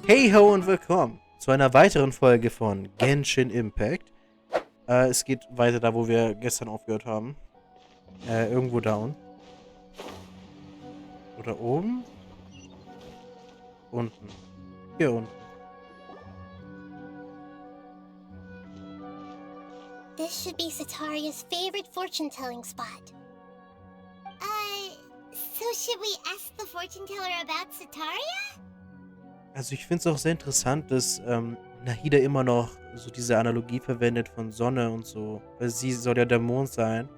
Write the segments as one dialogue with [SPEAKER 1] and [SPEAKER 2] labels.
[SPEAKER 1] Heyhoo und willkommen zu einer weiteren Folge von Genshin Impact. Es geht weiter da, wo wir gestern aufgehört haben. Irgendwo down. Oder oben? Unten. Hier unten.
[SPEAKER 2] This should be Setaria's favorite fortune-telling spot. So should we ask the fortune teller about Setaria?
[SPEAKER 1] Also ich finde es auch sehr interessant, dass Nahida immer noch so diese Analogie verwendet von Sonne und so. Weil sie soll ja der Mond sein.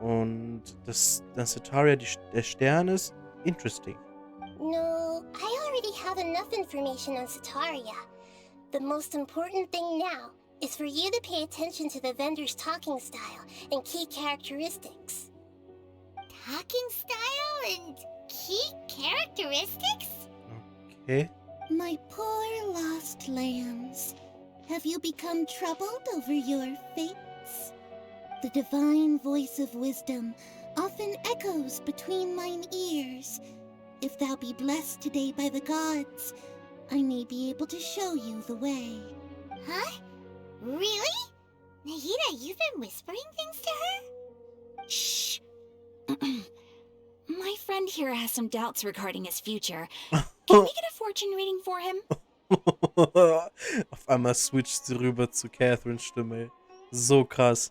[SPEAKER 1] Und dass Setaria der Stern ist, interesting.
[SPEAKER 2] No, I already have enough information on Setaria. The most important thing now is for you to pay attention to the vendor's talking style and key characteristics. Talking style and key characteristics?
[SPEAKER 1] Okay.
[SPEAKER 3] My poor lost lambs, have you become troubled over your fates? The divine voice of wisdom often echoes between mine ears. If thou be blessed today by the gods, I may be able to show you the way.
[SPEAKER 2] Huh? Really? Nahida, you've been whispering things to her?
[SPEAKER 4] Shh. My friend here has some doubts regarding his future. Can we get a fortune reading for him?
[SPEAKER 1] Auf einmal switcht sie rüber zu Catherines Stimme. So krass.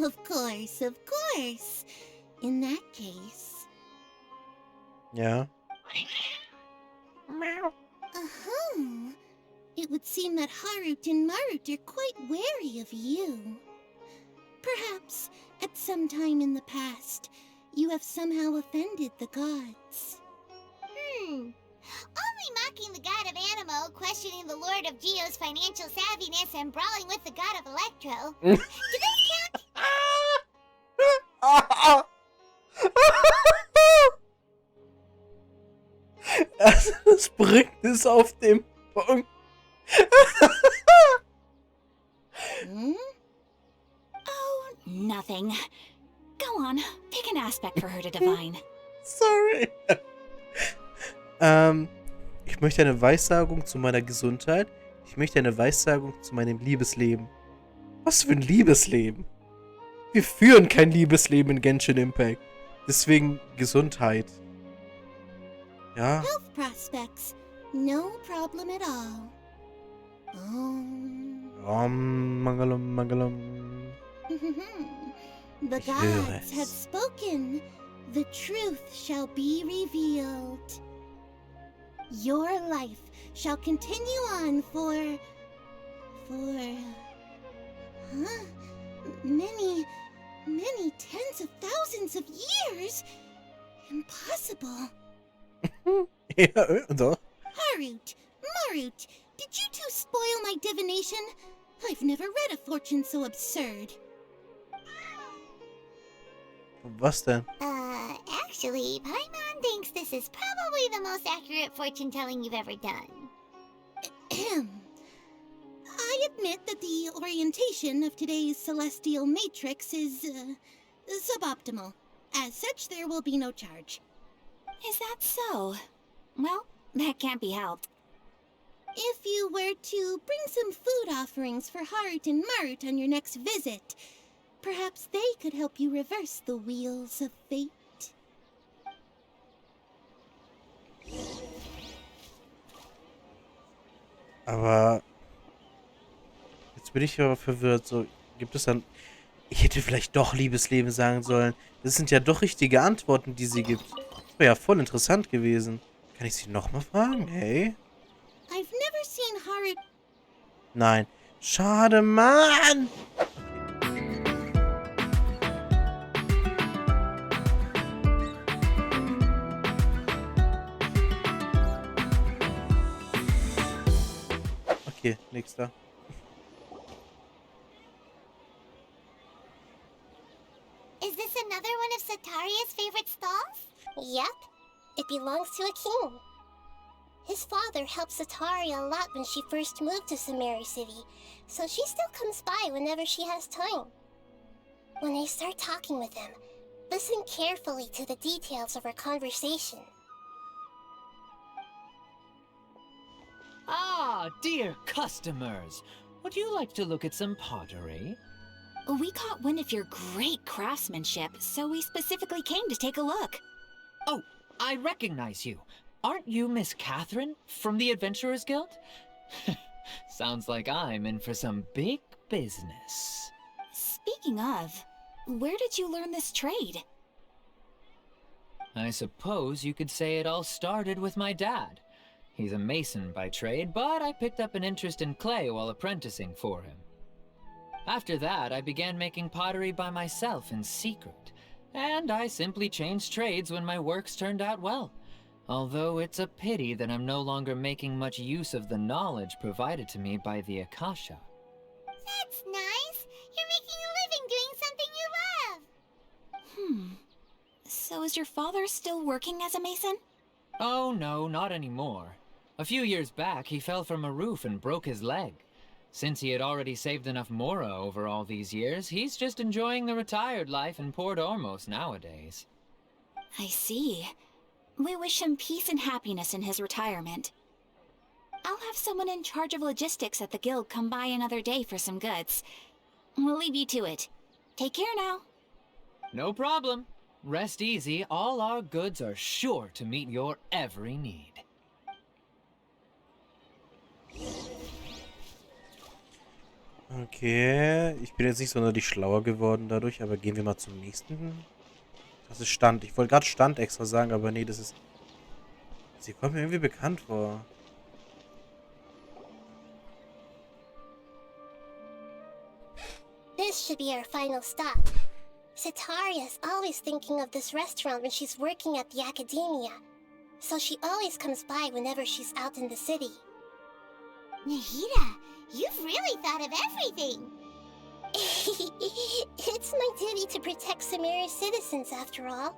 [SPEAKER 3] Of course, of course. In that case.
[SPEAKER 1] Ja.
[SPEAKER 3] It would seem that Harut and Marut are quite wary of you. Perhaps, at some time in the past, you have somehow offended the gods.
[SPEAKER 2] Only mocking the god of Animo, questioning the lord of Geo's financial savviness, and brawling with the god of Electro. Do those count?
[SPEAKER 1] Das bringt es auf den Punkt.
[SPEAKER 4] Oh, nothing. Go on, pick an aspect for her to divine.
[SPEAKER 1] Sorry. Ich möchte eine Weissagung zu meiner Gesundheit. Ich möchte eine Weissagung zu meinem Liebesleben. Was für ein Liebesleben? Wir führen kein Liebesleben in Genshin Impact. Deswegen Gesundheit. Ja.
[SPEAKER 3] Health prospects. No problem at all.
[SPEAKER 1] Mangalum, Mangalum.
[SPEAKER 3] The gods have spoken. The truth shall be revealed. Your life shall continue on for many tens of thousands of years. Impossible.
[SPEAKER 1] Ja, doch.
[SPEAKER 3] Harut, Marut, did you two spoil my divination? I've never read a fortune so absurd.
[SPEAKER 1] Was denn?
[SPEAKER 2] Actually, Paimon thinks this is probably the most accurate fortune-telling you've ever done.
[SPEAKER 3] I admit that the orientation of today's celestial matrix is, suboptimal. As such, there will be no charge.
[SPEAKER 4] Is that so? Well, that can't be helped.
[SPEAKER 3] If you were to bring some food offerings for Harut and Marut on your next visit, perhaps they could help you reverse the wheels of fate.
[SPEAKER 1] Aber jetzt bin ich aber verwirrt. So, gibt es dann... Ich hätte vielleicht doch Liebesleben sagen sollen. Das sind ja doch richtige Antworten, die sie gibt. Das wäre ja voll interessant gewesen. Kann ich sie nochmal fragen? Hey?
[SPEAKER 3] I've never seen Harut...
[SPEAKER 1] Nein. Schade, Mann! Okay, nächster.
[SPEAKER 2] Is this another one of Setaria's favorite stalls? Yep. It belongs to a king. His father helped Setaria a lot when she first moved to Sumeru City, so she still comes by whenever she has time. When I start talking with him, listen carefully to the details of our conversation.
[SPEAKER 5] Ah, dear customers. Would you like to look at some pottery?
[SPEAKER 4] We caught wind of your great craftsmanship, so we specifically came to take a look.
[SPEAKER 5] Oh, I recognize you. Aren't you Miss Catherine from the Adventurers Guild? Sounds like I'm in for some big business.
[SPEAKER 4] Speaking of, where did you learn this trade?
[SPEAKER 5] I suppose you could say it all started with my dad. He's a mason by trade, but I picked up an interest in clay while apprenticing for him. After that, I began making pottery by myself in secret, and I simply changed trades when my works turned out well. Although it's a pity that I'm no longer making much use of the knowledge provided to me by the Akasha.
[SPEAKER 2] That's nice. You're making a living doing something you love.
[SPEAKER 4] So is your father still working as a mason?
[SPEAKER 5] Oh no, not anymore. A few years back, he fell from a roof and broke his leg. Since he had already saved enough mora over all these years, he's just enjoying the retired life in Port Ormos nowadays.
[SPEAKER 4] I see. We wish him peace and happiness in his retirement. I'll have someone in charge of logistics at the guild come by another day for some goods. We'll leave you to it. Take care now.
[SPEAKER 5] No problem. Rest easy, all our goods are sure to meet your every need.
[SPEAKER 1] Okay, ich bin jetzt nicht sonderlich schlauer geworden dadurch, aber gehen wir mal zum nächsten. Das ist Stand. Ich wollte gerade Stand extra sagen, aber nee, das ist... Sie kommt mir irgendwie bekannt vor.
[SPEAKER 2] This should be our final stop. Setaria's always thinking of this restaurant when she's working at the academia, so she always comes by whenever she's out in the city. Nahida, you've really thought of everything! It's my duty to protect Sumeru's citizens, after all.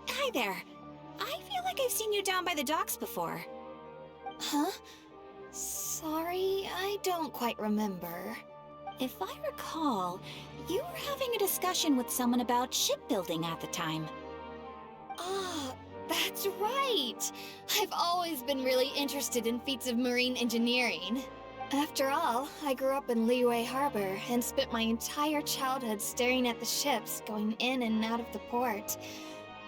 [SPEAKER 4] Hi there. I feel like I've seen you down by the docks before.
[SPEAKER 6] Huh? Sorry, I don't quite remember.
[SPEAKER 4] If I recall, you were having a discussion with someone about shipbuilding at the time.
[SPEAKER 6] Ah, that's right! I've always been really interested in feats of marine engineering. After all, I grew up in Liyue Harbor and spent my entire childhood staring at the ships going in and out of the port.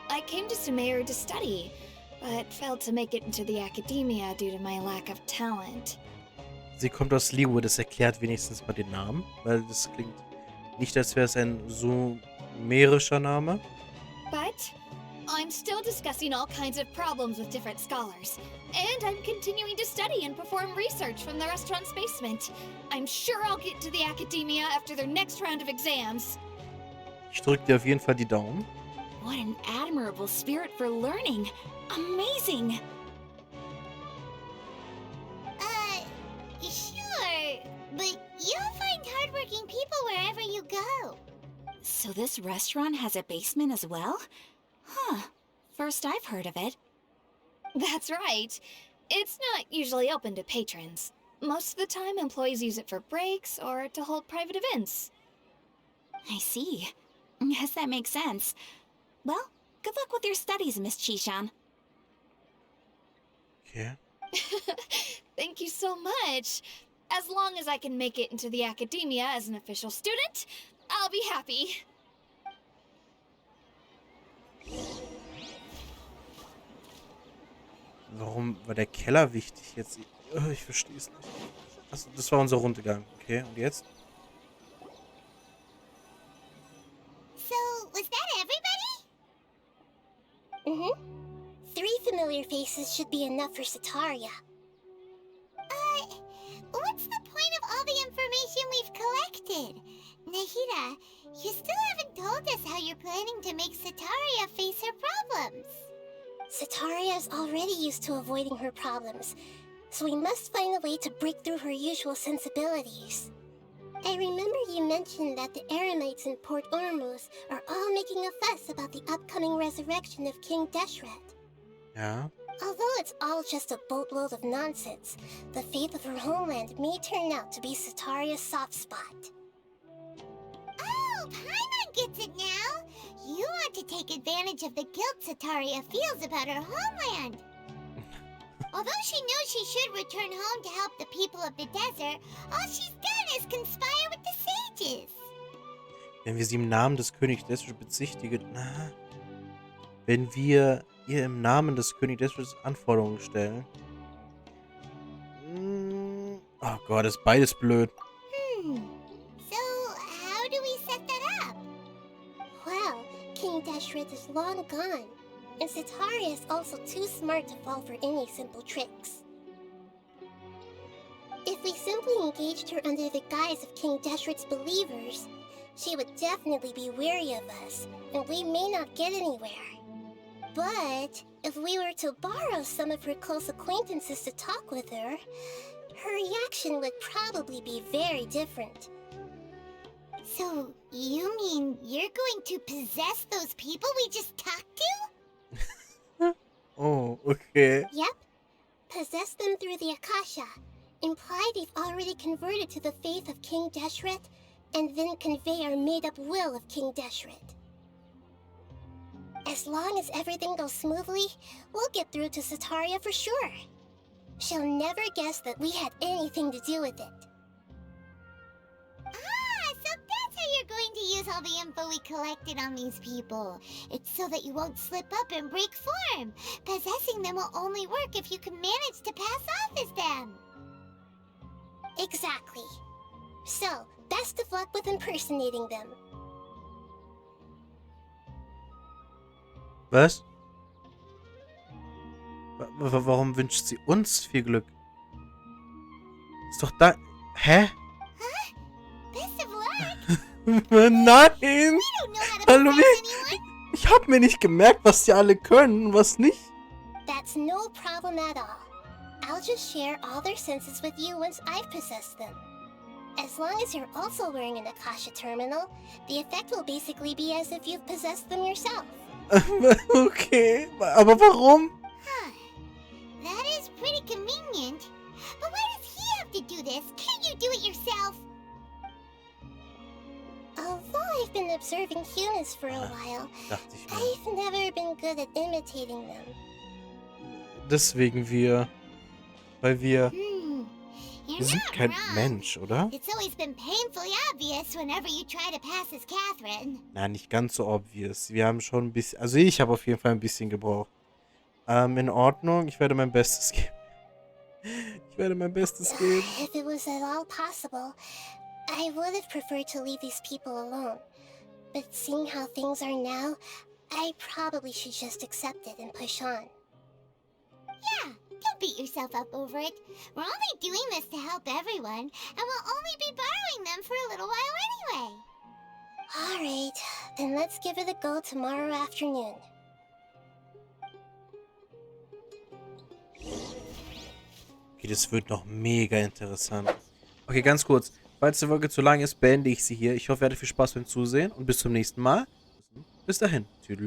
[SPEAKER 6] I came to Sumeru to study, but failed to make it into the academia due to my lack of talent.
[SPEAKER 1] Sie kommt aus Liyue, das erklärt wenigstens mal den Namen, weil das klingt nicht, als wäre es ein sumerischer Name.
[SPEAKER 6] But I'm still discussing all kinds of problems with different scholars, and I'm continuing to study and perform research from the restaurant's basement. I'm sure I'll get to the academia after their next round of exams.
[SPEAKER 1] Ich drücke dir auf jeden Fall die Daumen.
[SPEAKER 4] What an admirable spirit for learning. Amazing.
[SPEAKER 2] Sure, but you'll find hardworking people wherever you go.
[SPEAKER 4] So this restaurant has a basement as well? Huh. First I've heard of it.
[SPEAKER 6] That's right. It's not usually open to patrons. Most of the time, employees use it for breaks or to hold private events.
[SPEAKER 4] I see. Guess that makes sense. Well, good luck with your studies, Miss Chishan.
[SPEAKER 1] Okay.
[SPEAKER 6] Thank you so much. As long as I can make it into the academia as an official student, I'll be happy.
[SPEAKER 1] Warum war der Keller wichtig jetzt? Ich verstehe es nicht. Achso, das war unser Rundgang. Okay, und jetzt?
[SPEAKER 2] So, was that everybody? 3 familiar faces should be enough for Setaria. What's the point of all the information we've collected? Nahida, you still haven't told us how you're planning to make Setaria face her problems. Setaria is already used to avoiding her problems, so we must find a way to break through her usual sensibilities. I remember you mentioned that the Eremites in Port Ormos are all making a fuss about the upcoming resurrection of King Deshret.
[SPEAKER 1] Ja.
[SPEAKER 2] Although it's all just a boatload of nonsense, the fate of her homeland may turn out to be Setaria's soft spot. Oh, Paimon gets it now! You want to take advantage of the guilt Setaria feels about her homeland. Although she knows she should return home to help the people of the desert, all she's done is conspire with the sages.
[SPEAKER 1] Wenn wir sie im Namen des Königs Desrit bezichtigen. Na, wenn wir ihr im Namen des Königs Desrit Anforderungen stellen. Oh Gott, ist beides blöd.
[SPEAKER 2] So, how do we set that up?
[SPEAKER 3] Well, King Desrit is long gone, and Setarias is also too smart to fall for any simple tricks. If we simply engaged her under the guise of King Desrit's believers, she would definitely be weary of us, and we may not get anywhere. But if we were to borrow some of her close acquaintances to talk with her, her reaction would probably be very different.
[SPEAKER 2] So, you mean you're going to possess those people we just talked to?
[SPEAKER 1] Oh, okay.
[SPEAKER 3] Yep. Possess them through the Akasha. Imply they've already converted to the faith of King Desrit, and then convey our made-up will of King Desrit. As long as everything goes smoothly, we'll get through to Setaria for sure. She'll never guess that we had anything to do with it.
[SPEAKER 2] Ah, so that's how you're going to use all the info we collected on these people. It's so that you won't slip up and break form. Possessing them will only work if you can manage to pass off as them.
[SPEAKER 3] Exactly. So, best of luck with impersonating them.
[SPEAKER 1] Was? Warum wünscht sie uns viel Glück? Ist doch da... Hä?
[SPEAKER 2] Best of luck.
[SPEAKER 1] Nein!
[SPEAKER 2] We don't know how to
[SPEAKER 1] Hallo,
[SPEAKER 2] possess anyone.
[SPEAKER 1] ich hab mir nicht gemerkt, was die alle können und was nicht.
[SPEAKER 3] That's no problem at all. I'll just share all their senses with you once I've possessed them. As long as you're also wearing an Akasha terminal, the effect will basically be as if you've possessed them yourself.
[SPEAKER 1] Okay, aber warum?
[SPEAKER 2] Huh. That is pretty convenient. But why does he have to do this? Can't you do it yourself?
[SPEAKER 3] Although I've been observing humans for a while,
[SPEAKER 1] Dachte ich mir.
[SPEAKER 3] I've never been good at imitating them.
[SPEAKER 1] Deswegen weil wir
[SPEAKER 2] You're
[SPEAKER 1] sind
[SPEAKER 2] not
[SPEAKER 1] kein
[SPEAKER 2] wrong.
[SPEAKER 1] Mensch, oder?
[SPEAKER 2] It's always been painfully obvious whenever you try to pass as Catherine.
[SPEAKER 1] Na, nicht ganz so obvious. Wir haben schon ein bisschen, also ich habe auf jeden Fall ein bisschen gebraucht. In Ordnung, ich werde mein Bestes geben. Ich werde mein Bestes geben.
[SPEAKER 3] If it was at all possible, I would have preferred to leave these people alone. But seeing how things are now, I probably should just accept it and push on.
[SPEAKER 2] Yeah, don't beat yourself up over it. We're only doing this to help everyone, and we'll only be borrowing them for a little while anyway.
[SPEAKER 3] Alright, then let's give it a go tomorrow afternoon.
[SPEAKER 1] Okay, das wird noch mega interessant. Okay, ganz kurz. Falls die Folge zu lang ist, beende ich sie hier. Ich hoffe, ihr hattet viel Spaß beim Zusehen und bis zum nächsten Mal. Bis dahin. Tschüss.